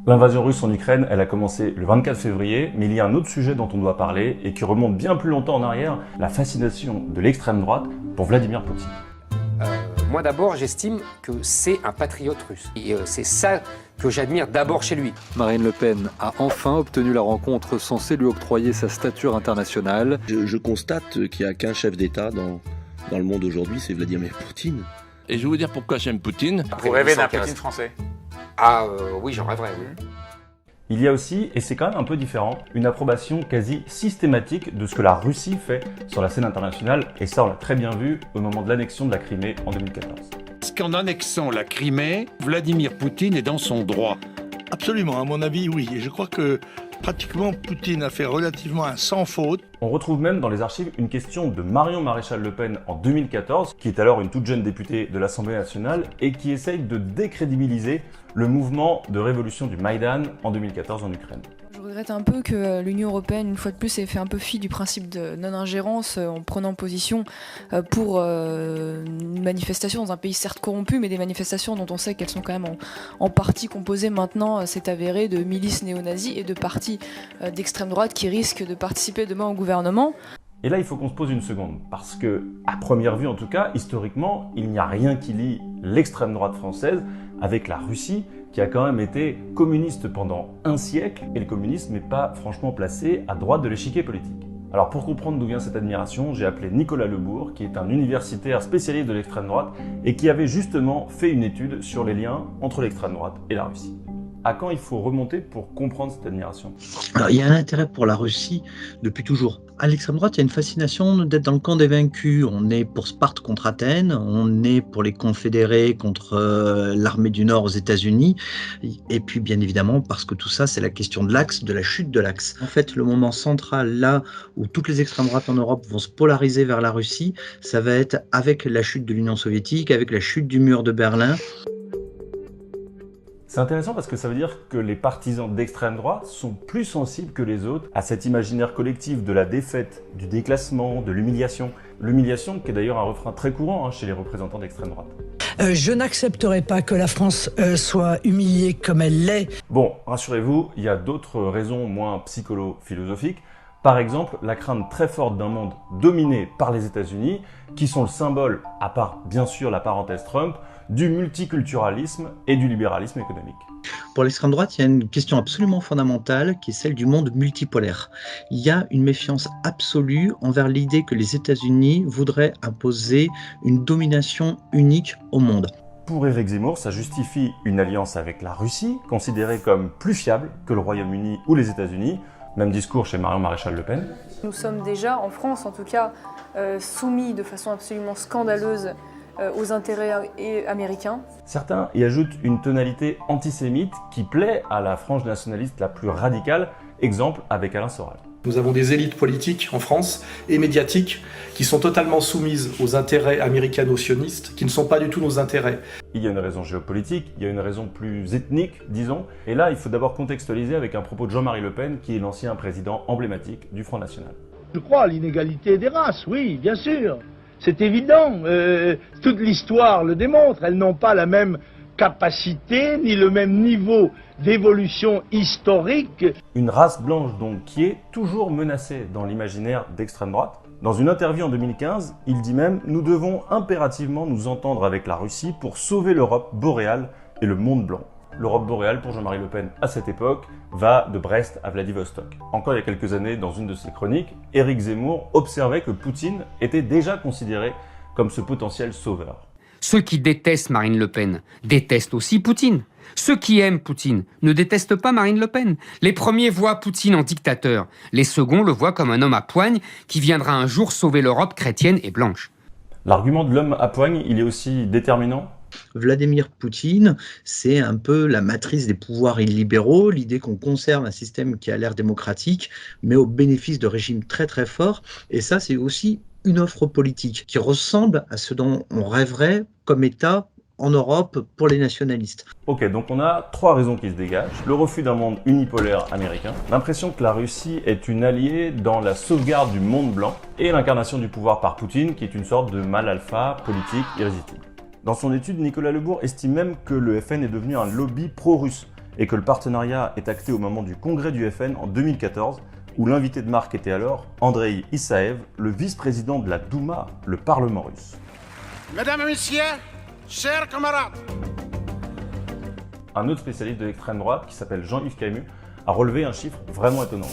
L'invasion russe en Ukraine, elle a commencé le 24 février, mais il y a un autre sujet dont on doit parler et qui remonte bien plus longtemps en arrière, la fascination de l'extrême droite pour Vladimir Poutine. Moi d'abord, j'estime que c'est un patriote russe. Et c'est ça que j'admire d'abord chez lui. Marine Le Pen a enfin obtenu la rencontre censée lui octroyer sa stature internationale. Je constate qu'il n'y a qu'un chef d'État dans le monde aujourd'hui, c'est Vladimir Poutine. Et je vais vous dire pourquoi j'aime Poutine. Vous rêvez d'un Poutine français? Oui, j'en rêverais, oui. Il y a aussi, et c'est quand même un peu différent, une approbation quasi systématique de ce que la Russie fait sur la scène internationale, et ça on l'a très bien vu au moment de l'annexion de la Crimée en 2014. Parce qu'en annexant la Crimée, Vladimir Poutine est dans son droit. Absolument, à mon avis, oui. Et je crois que pratiquement Poutine a fait relativement un sans faute. On retrouve même dans les archives une question de Marion Maréchal Le Pen en 2014, qui est alors une toute jeune députée de l'Assemblée nationale et qui essaye de décrédibiliser le mouvement de révolution du Maïdan en 2014 en Ukraine. Je regrette un peu que l'Union européenne, une fois de plus, ait fait un peu fi du principe de non-ingérence en prenant position pour une manifestation dans un pays certes corrompu, mais des manifestations dont on sait qu'elles sont quand même en partie composées maintenant, c'est avéré, de milices néo-nazis et de partis d'extrême droite qui risquent de participer demain au gouvernement. Et là, il faut qu'on se pose une seconde, parce que, à première vue en tout cas, historiquement, il n'y a rien qui lie l'extrême droite française avec la Russie, qui a quand même été communiste pendant un siècle, et le communisme n'est pas franchement placé à droite de l'échiquier politique. Alors pour comprendre d'où vient cette admiration, j'ai appelé Nicolas Lebourg, qui est un universitaire spécialiste de l'extrême droite, et qui avait justement fait une étude sur les liens entre l'extrême droite et la Russie. À quand il faut remonter pour comprendre cette admiration? Alors, il y a un intérêt pour la Russie depuis toujours. À l'extrême droite, il y a une fascination d'être dans le camp des vaincus. On est pour Sparte contre Athènes, on est pour les confédérés contre l'armée du Nord aux États-Unis. Et puis, bien évidemment, parce que tout ça, c'est la question de l'axe, de la chute de l'axe. En fait, le moment central, là où toutes les extrêmes droites en Europe vont se polariser vers la Russie, ça va être avec la chute de l'Union soviétique, avec la chute du mur de Berlin. C'est intéressant parce que ça veut dire que les partisans d'extrême droite sont plus sensibles que les autres à cet imaginaire collectif de la défaite, du déclassement, de l'humiliation. L'humiliation qui est d'ailleurs un refrain très courant chez les représentants d'extrême droite. Je n'accepterai pas que la France soit humiliée comme elle l'est. Bon, rassurez-vous, il y a d'autres raisons moins psycholo-philosophiques. Par exemple, la crainte très forte d'un monde dominé par les États-Unis, qui sont le symbole, à part bien sûr la parenthèse Trump, du multiculturalisme et du libéralisme économique. Pour l'extrême droite, il y a une question absolument fondamentale qui est celle du monde multipolaire. Il y a une méfiance absolue envers l'idée que les États-Unis voudraient imposer une domination unique au monde. Pour Éric Zemmour, ça justifie une alliance avec la Russie, considérée comme plus fiable que le Royaume-Uni ou les États-Unis. Même discours chez Marion Maréchal Le Pen. Nous sommes déjà, en France en tout cas, soumis de façon absolument scandaleuse aux intérêts américains. Certains y ajoutent une tonalité antisémite qui plaît à la frange nationaliste la plus radicale, exemple avec Alain Soral. Nous avons des élites politiques en France et médiatiques qui sont totalement soumises aux intérêts américano-sionistes, qui ne sont pas du tout nos intérêts. Il y a une raison géopolitique, il y a une raison plus ethnique, disons, et là il faut d'abord contextualiser avec un propos de Jean-Marie Le Pen, qui est l'ancien président emblématique du Front National. Je crois à l'inégalité des races, oui, bien sûr. C'est évident. Toute l'histoire le démontre. Elles n'ont pas la même capacité ni le même niveau d'évolution historique. Une race blanche donc qui est toujours menacée dans l'imaginaire d'extrême droite. Dans une interview en 2015, il dit même « Nous devons impérativement nous entendre avec la Russie pour sauver l'Europe boréale et le monde blanc ». L'Europe boréale, pour Jean-Marie Le Pen, à cette époque, va de Brest à Vladivostok. Encore il y a quelques années, dans une de ses chroniques, Éric Zemmour observait que Poutine était déjà considéré comme ce potentiel sauveur. Ceux qui détestent Marine Le Pen détestent aussi Poutine. Ceux qui aiment Poutine ne détestent pas Marine Le Pen. Les premiers voient Poutine en dictateur. Les seconds le voient comme un homme à poigne qui viendra un jour sauver l'Europe chrétienne et blanche. L'argument de l'homme à poigne, il est aussi déterminant. Vladimir Poutine, c'est un peu la matrice des pouvoirs illibéraux, l'idée qu'on conserve un système qui a l'air démocratique, mais au bénéfice de régimes très très forts. Et ça, c'est aussi une offre politique qui ressemble à ce dont on rêverait comme État en Europe pour les nationalistes. Ok, donc on a trois raisons qui se dégagent. Le refus d'un monde unipolaire américain, l'impression que la Russie est une alliée dans la sauvegarde du monde blanc, et l'incarnation du pouvoir par Poutine, qui est une sorte de mâle alpha politique irrésistible. Dans son étude, Nicolas Lebourg estime même que le FN est devenu un lobby pro-russe, et que le partenariat est acté au moment du congrès du FN en 2014, où l'invité de marque était alors Andrei Issaev, le vice-président de la Douma, le Parlement russe. Mesdames et messieurs, chers camarades. Un autre spécialiste de l'extrême droite, qui s'appelle Jean-Yves Camus, a relevé un chiffre vraiment étonnant.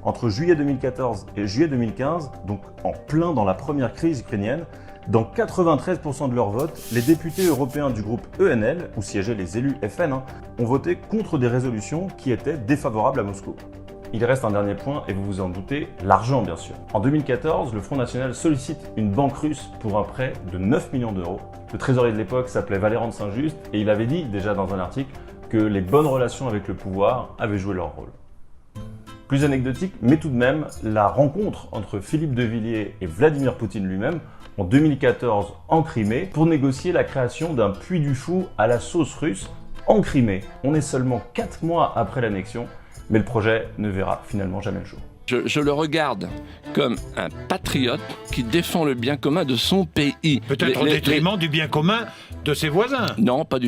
Entre juillet 2014 et juillet 2015, donc en plein dans la première crise ukrainienne, dans 93% de leurs votes, les députés européens du groupe ENL, où siégeaient les élus FN, ont voté contre des résolutions qui étaient défavorables à Moscou. Il reste un dernier point, et vous vous en doutez, l'argent bien sûr. En 2014, le Front National sollicite une banque russe pour un prêt de 9 millions d'euros. Le trésorier de l'époque s'appelait Valéran de Saint-Just, et il avait dit déjà dans un article que les bonnes relations avec le pouvoir avaient joué leur rôle. Plus anecdotique, mais tout de même, la rencontre entre Philippe de Villiers et Vladimir Poutine lui-même, en 2014 en Crimée, pour négocier la création d'un puits du Fou à la sauce russe en Crimée. On est seulement 4 mois après l'annexion, mais le projet ne verra finalement jamais le jour. Je le regarde comme un patriote qui défend le bien commun de son pays. Peut-être au détriment du bien commun de ses voisins. Non, pas du tout.